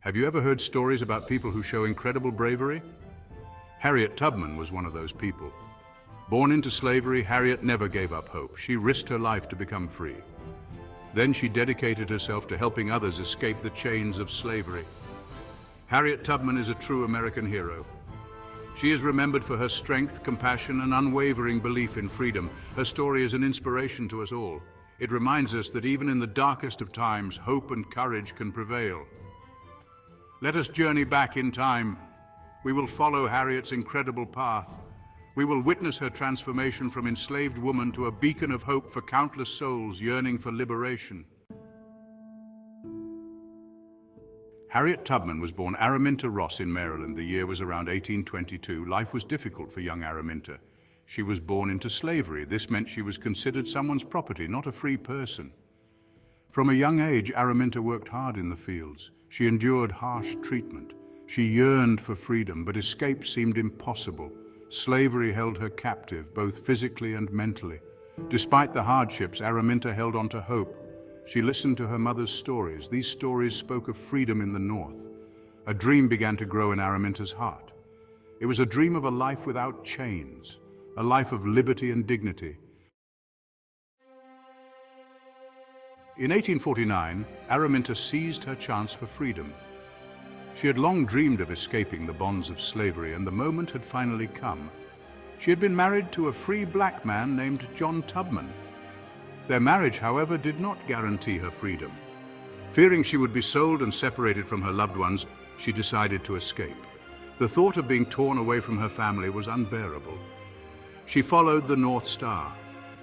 Have you ever heard stories about people who show incredible bravery? Harriet Tubman was one of those people. Born into slavery, Harriet never gave up hope. She risked her life to become free. Then she dedicated herself to helping others escape the chains of slavery. Harriet Tubman is a true American hero. She is remembered for her strength, compassion, and unwavering belief in freedom. Her story is an inspiration to us all. It reminds us that even in the darkest of times, hope and courage can prevail. Let us journey back in time. We will follow Harriet's incredible path. We will witness her transformation from enslaved woman to a beacon of hope for countless souls yearning for liberation. Harriet Tubman was born Araminta Ross in Maryland. The year was around 1822. Life was difficult for young Araminta. She was born into slavery. This meant she was considered someone's property, not a free person. From a young age, Araminta worked hard in the fields. She endured harsh treatment. She yearned for freedom, but escape seemed impossible. Slavery held her captive, both physically and mentally. Despite the hardships, Araminta held on to hope. She listened to her mother's stories. These stories spoke of freedom in the North. A dream began to grow in Araminta's heart. It was a dream of a life without chains, a life of liberty and dignity. In 1849, Araminta seized her chance for freedom. She had long dreamed of escaping the bonds of slavery, and the moment had finally come. She had been married to a free black man named John Tubman. Their marriage, however, did not guarantee her freedom. Fearing she would be sold and separated from her loved ones, she decided to escape. The thought of being torn away from her family was unbearable. She followed the North Star,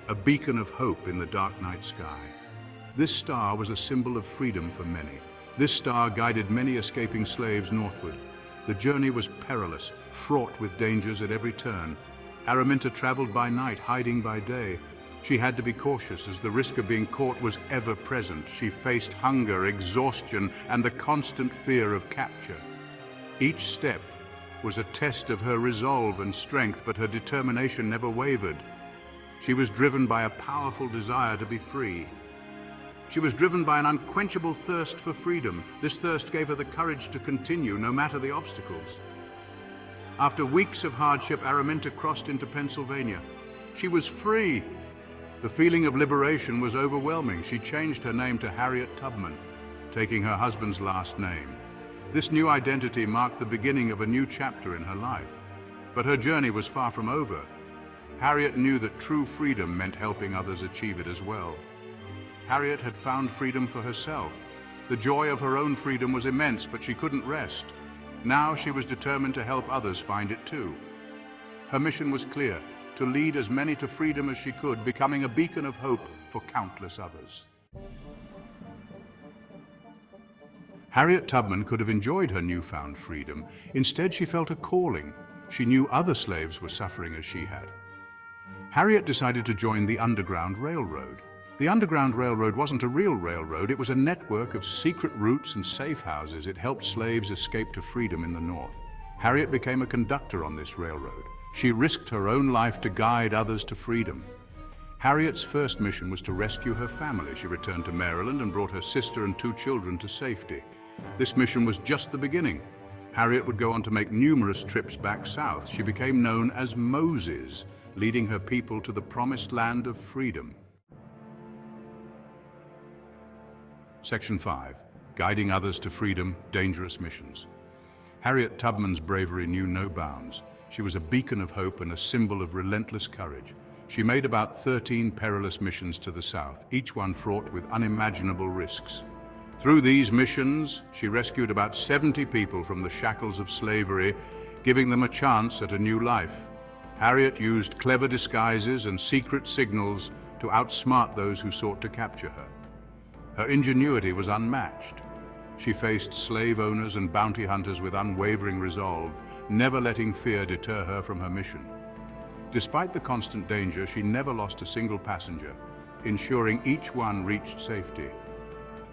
a beacon of hope in the dark night sky. This star was a symbol of freedom for many. This star guided many escaping slaves northward. The journey was perilous, fraught with dangers at every turn. Araminta traveled by night, hiding by day. She had to be cautious, as the risk of being caught was ever present. She faced hunger, exhaustion, and the constant fear of capture. Each step was a test of her resolve and strength, but her determination never wavered. She was driven by a powerful desire to be free. She was driven by an unquenchable thirst for freedom. This thirst gave her the courage to continue, no matter the obstacles. After weeks of hardship, Araminta crossed into Pennsylvania. She was free. The feeling of liberation was overwhelming. She changed her name to Harriet Tubman, taking her husband's last name. This new identity marked the beginning of a new chapter in her life. But her journey was far from over. Harriet knew that true freedom meant helping others achieve it as well. Harriet had found freedom for herself. The joy of her own freedom was immense, but she couldn't rest. Now she was determined to help others find it too. Her mission was clear: to lead as many to freedom as she could, becoming a beacon of hope for countless others. Harriet Tubman could have enjoyed her newfound freedom. Instead, she felt a calling. She knew other slaves were suffering as she had. Harriet decided to join the Underground Railroad. The Underground Railroad wasn't a real railroad. It was a network of secret routes and safe houses. It helped slaves escape to freedom in the North. Harriet became a conductor on this railroad. She risked her own life to guide others to freedom. Harriet's first mission was to rescue her family. She returned to Maryland and brought her sister and 2 children to safety. This mission was just the beginning. Harriet would go on to make numerous trips back south. She became known as Moses, leading her people to the promised land of freedom. Section 5. Guiding others to freedom, dangerous missions. Harriet Tubman's bravery knew no bounds. She was a beacon of hope and a symbol of relentless courage. She made about 13 perilous missions to the south, each one fraught with unimaginable risks. Through these missions, she rescued about 70 people from the shackles of slavery, giving them a chance at a new life. Harriet used clever disguises and secret signals to outsmart those who sought to capture her. Her ingenuity was unmatched. She faced slave owners and bounty hunters with unwavering resolve, never letting fear deter her from her mission. Despite the constant danger, she never lost a single passenger, ensuring each one reached safety.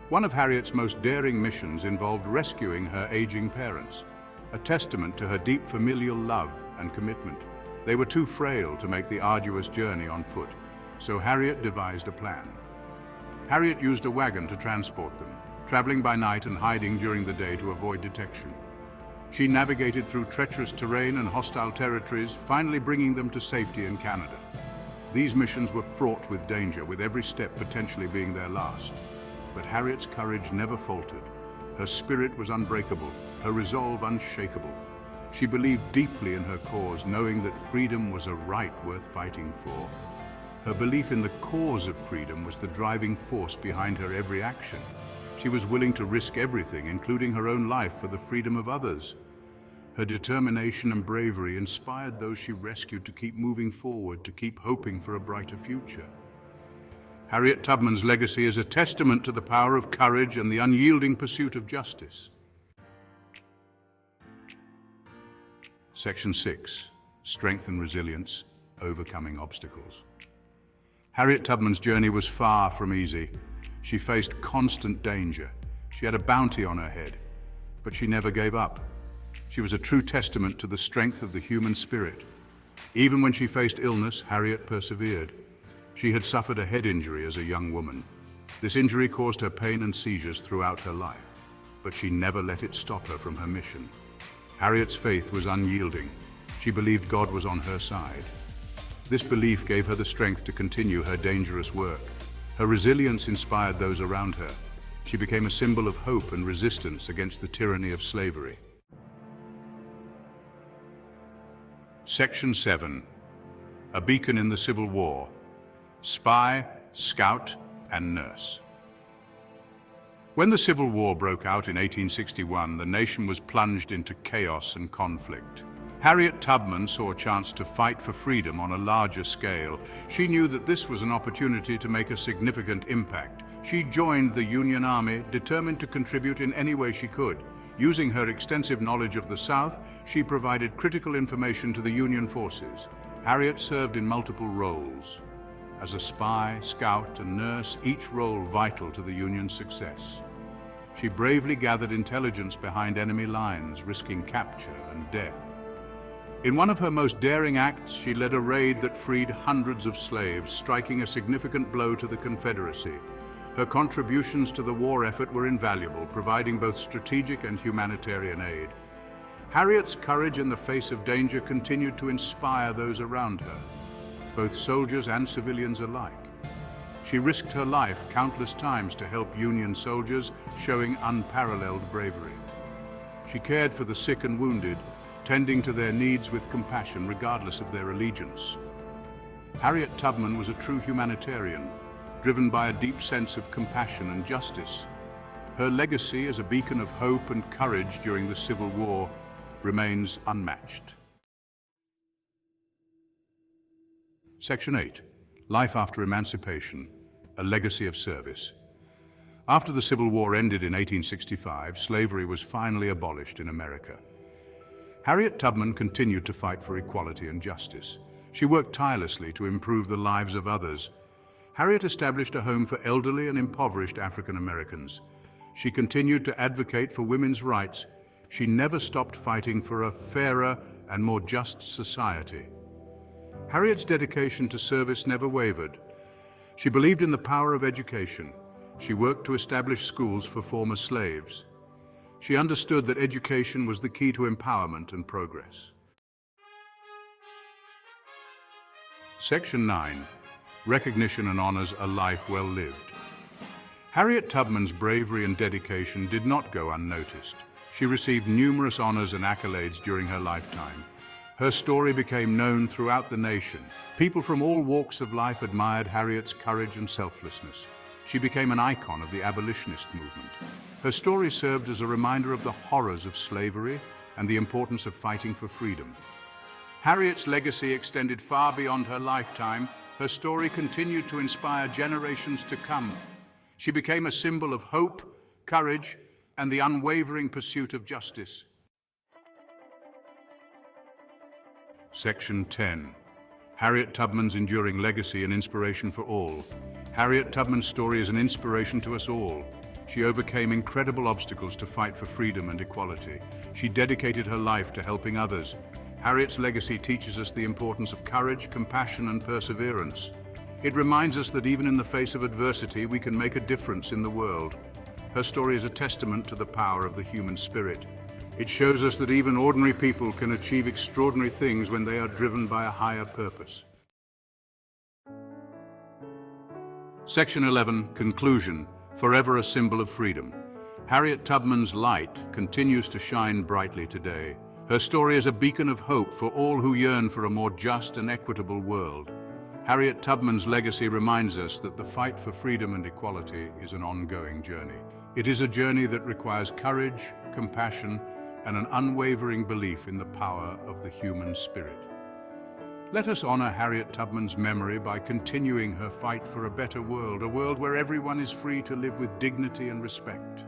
One of Harriet's most daring missions involved rescuing her aging parents, a testament to her deep familial love and commitment. They were too frail to make the arduous journey on foot, so Harriet devised a plan. Harriet used a wagon to transport them. traveling by night and hiding during the day to avoid detection. She navigated through treacherous terrain and hostile territories, finally bringing them to safety in Canada. These missions were fraught with danger, with every step potentially being their last. But Harriet's courage never faltered. Her spirit was unbreakable, her resolve unshakable. She believed deeply in her cause, knowing that freedom was a right worth fighting for. Her belief in the cause of freedom was the driving force behind her every action. She was willing to risk everything, including her own life, for the freedom of others. Her determination and bravery inspired those she rescued to keep moving forward, to keep hoping for a brighter future. Harriet Tubman's legacy is a testament to the power of courage and the unyielding pursuit of justice. Section 6. Strength and Resilience, Overcoming Obstacles. Harriet Tubman's journey was far from easy. She faced constant danger. She had a bounty on her head, but she never gave up. She was a true testament to the strength of the human spirit. Even when she faced illness, Harriet persevered. She had suffered a head injury as a young woman. This injury caused her pain and seizures throughout her life, but she never let it stop her from her mission. Harriet's faith was unyielding. She believed God was on her side. This belief gave her the strength to continue her dangerous work. Her resilience inspired those around her. She became a symbol of hope and resistance against the tyranny of slavery. Section 7. A beacon in the Civil War. Spy, scout, and nurse. When the Civil War broke out in 1861, the nation was plunged into chaos and conflict. Harriet Tubman saw a chance to fight for freedom on a larger scale. She knew that this was an opportunity to make a significant impact. She joined the Union Army, determined to contribute in any way she could. Using her extensive knowledge of the South, she provided critical information to the Union forces. Harriet served in multiple roles. As a spy, scout, and nurse, each role vital to the Union's success. She bravely gathered intelligence behind enemy lines, risking capture and death. In one of her most daring acts, she led a raid that freed hundreds of slaves, striking a significant blow to the Confederacy. Her contributions to the war effort were invaluable, providing both strategic and humanitarian aid. Harriet's courage in the face of danger continued to inspire those around her, both soldiers and civilians alike. She risked her life countless times to help Union soldiers, showing unparalleled bravery. She cared for the sick and wounded, tending to their needs with compassion regardless of their allegiance. Harriet Tubman was a true humanitarian, driven by a deep sense of compassion and justice. Her legacy as a beacon of hope and courage during the Civil War remains unmatched. Section 8. Life after Emancipation, a Legacy of Service. After the Civil War ended in 1865, slavery was finally abolished in America. Harriet Tubman continued to fight for equality and justice. She worked tirelessly to improve the lives of others. Harriet established a home for elderly and impoverished African Americans. She continued to advocate for women's rights. She never stopped fighting for a fairer and more just society. Harriet's dedication to service never wavered. She believed in the power of education. She worked to establish schools for former slaves. She understood that education was the key to empowerment and progress. Section 9. Recognition and honors a life well lived. Harriet Tubman's bravery and dedication did not go unnoticed. She received numerous honors and accolades during her lifetime. Her story became known throughout the nation. People from all walks of life admired Harriet's courage and selflessness. She became an icon of the abolitionist movement. Her story served as a reminder of the horrors of slavery and the importance of fighting for freedom. Harriet's legacy extended far beyond her lifetime. Her story continued to inspire generations to come. She became a symbol of hope, courage, and the unwavering pursuit of justice. Section 10. Harriet Tubman's enduring legacy and inspiration for all. Harriet Tubman's story is an inspiration to us all. She overcame incredible obstacles to fight for freedom and equality. She dedicated her life to helping others. Harriet's legacy teaches us the importance of courage, compassion, and perseverance. It reminds us that even in the face of adversity, we can make a difference in the world. Her story is a testament to the power of the human spirit. It shows us that even ordinary people can achieve extraordinary things when they are driven by a higher purpose. Section 11, Conclusion, Forever a Symbol of Freedom. Harriet Tubman's light continues to shine brightly today. Her story is a beacon of hope for all who yearn for a more just and equitable world. Harriet Tubman's legacy reminds us that the fight for freedom and equality is an ongoing journey. It is a journey that requires courage, compassion, and an unwavering belief in the power of the human spirit. Let us honor Harriet Tubman's memory by continuing her fight for a better world, a world where everyone is free to live with dignity and respect.